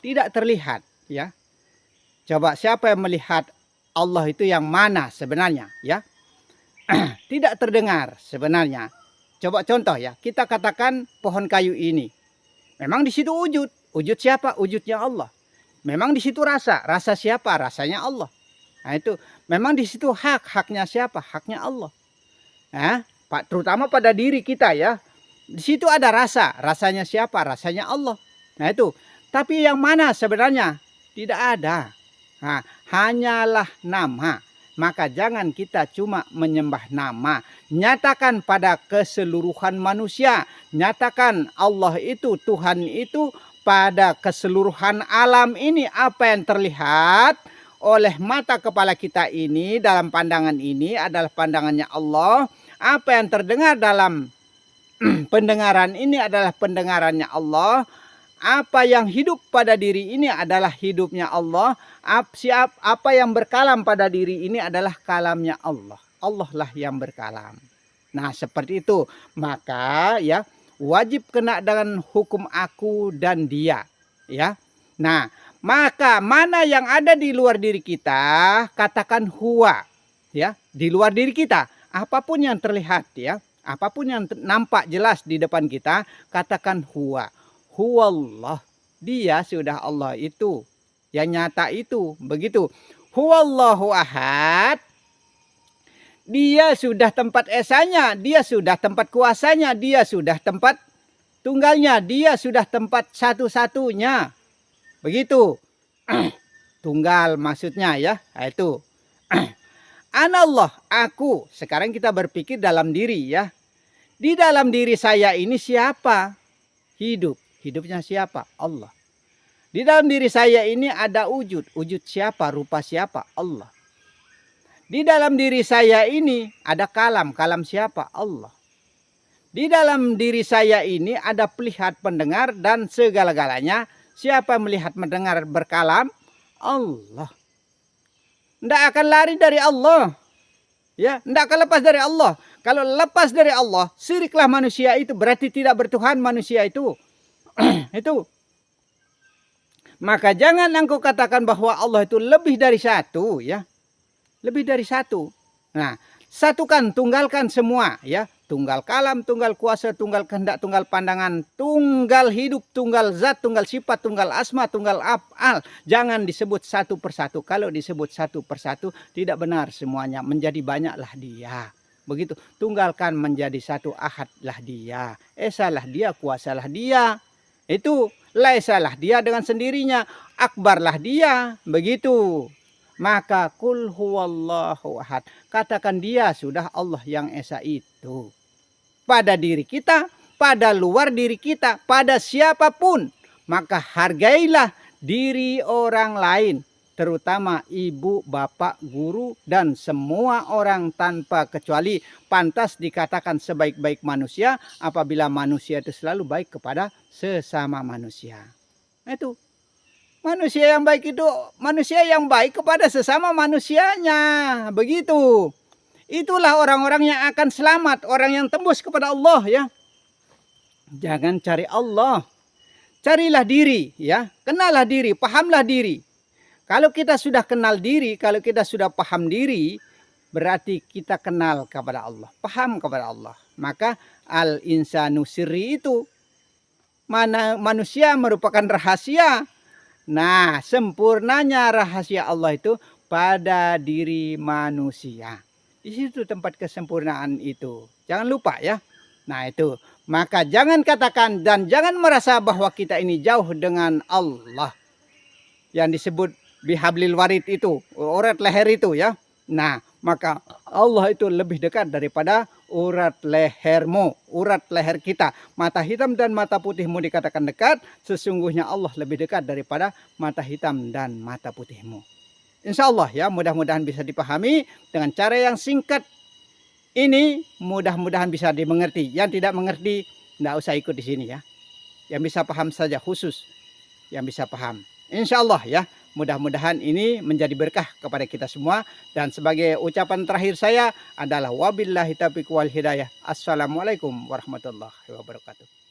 tidak terlihat ya. Coba siapa yang melihat Allah itu yang mana sebenarnya ya? Tidak terdengar sebenarnya. Coba contoh ya, kita katakan pohon kayu ini. Memang di situ wujud. Wujud siapa? Wujudnya Allah. Memang di situ rasa. Rasa siapa? Rasanya Allah. Nah itu memang di situ hak. Haknya siapa? Haknya Allah. Nah, terutama pada diri kita ya. Di situ ada rasa. Rasanya siapa? Rasanya Allah. Nah itu. Tapi yang mana sebenarnya? Tidak ada. Nah, hanyalah nama. Maka jangan kita cuma menyembah nama. Nyatakan pada keseluruhan manusia. Nyatakan Allah itu, Tuhan itu pada keseluruhan alam ini. Apa yang terlihat oleh mata kepala kita ini dalam pandangan ini adalah pandangannya Allah. Apa yang terdengar dalam pendengaran ini adalah pendengarannya Allah. Apa yang hidup pada diri ini adalah hidupnya Allah. Apa yang berkalam pada diri ini adalah kalamnya Allah. Allah lah yang berkalam. Nah seperti itu. Maka ya wajib kena dengan hukum aku dan dia. Ya. Nah maka mana yang ada di luar diri kita katakan huwa. Ya, di luar diri kita. Apapun yang terlihat ya. Apapun yang nampak jelas di depan kita, katakan huwa. Huwallah. Dia sudah Allah itu. Yang nyata itu. Begitu. Huwallahu ahad. Dia sudah tempat esanya. Dia sudah tempat kuasanya. Dia sudah tempat tunggalnya. Dia sudah tempat satu-satunya. Begitu. Tunggal maksudnya ya. Itu. Anallah. Aku. Sekarang kita berpikir dalam diri ya. Di dalam diri saya ini siapa? Hidup. Hidupnya siapa? Allah. Di dalam diri saya ini ada wujud. Wujud siapa? Rupa siapa? Allah. Di dalam diri saya ini ada kalam. Kalam siapa? Allah. Di dalam diri saya ini ada pelihat, pendengar, dan segala-galanya. Siapa melihat, mendengar, berkalam? Allah. Tidak akan lari dari Allah. Ya, tidak akan lepas dari Allah. Kalau lepas dari Allah, syiriklah manusia itu. Berarti tidak bertuhan manusia itu. Itu. Maka jangan engkau katakan bahwa Allah itu lebih dari satu, ya. Lebih dari satu. Nah, satukan, tunggalkan semua, ya. Tunggal kalam, tunggal kuasa, tunggal kehendak, tunggal pandangan, tunggal hidup, tunggal zat, tunggal sifat, tunggal asma, tunggal af'al. Jangan disebut satu persatu. Kalau disebut satu persatu tidak benar semuanya. Menjadi banyaklah dia. Begitu. Tunggalkan menjadi satu, ahadlah dia. Esalah dia, kuasalah dia. Itu. Laisalah dia dengan sendirinya. Akbarlah dia. Begitu. Maka kul huwallahu ahad. Katakan dia sudah Allah yang esa itu. Pada diri kita, pada luar diri kita, pada siapapun. Maka hargailah diri orang lain. Terutama ibu, bapak, guru, dan semua orang tanpa kecuali. Pantas dikatakan sebaik-baik manusia apabila manusia itu selalu baik kepada sesama manusia. Itu. Manusia yang baik itu manusia yang baik kepada sesama manusianya. Begitu. Itulah orang-orang yang akan selamat. Orang yang tembus kepada Allah, ya. Jangan cari Allah. Carilah diri, ya. Kenallah diri, pahamlah diri. Kalau kita sudah kenal diri, kalau kita sudah paham diri, berarti kita kenal kepada Allah. Paham kepada Allah. Maka al-insanu sirri itu. Mana manusia merupakan rahasia. Nah, sempurnanya rahasia Allah itu pada diri manusia. Di situ tempat kesempurnaan itu. Jangan lupa, ya. Nah, itu. Maka jangan katakan dan jangan merasa bahwa kita ini jauh dengan Allah. Yang disebut bihablil warid itu, urat leher itu, ya. Nah, maka Allah itu lebih dekat daripada urat lehermu, urat leher kita. Mata hitam dan mata putihmu dikatakan dekat, sesungguhnya Allah lebih dekat daripada mata hitam dan mata putihmu. Insya Allah, ya, mudah-mudahan bisa dipahami dengan cara yang singkat ini, mudah-mudahan bisa dimengerti. Yang tidak mengerti, tidak usah ikut di sini, ya. Yang bisa paham saja, khusus yang bisa paham. Insya Allah, ya. Mudah-mudahan ini menjadi berkah kepada kita semua. Dan sebagai ucapan terakhir saya adalah wabillahi taufiq wal hidayah. Assalamualaikum warahmatullahi wabarakatuh.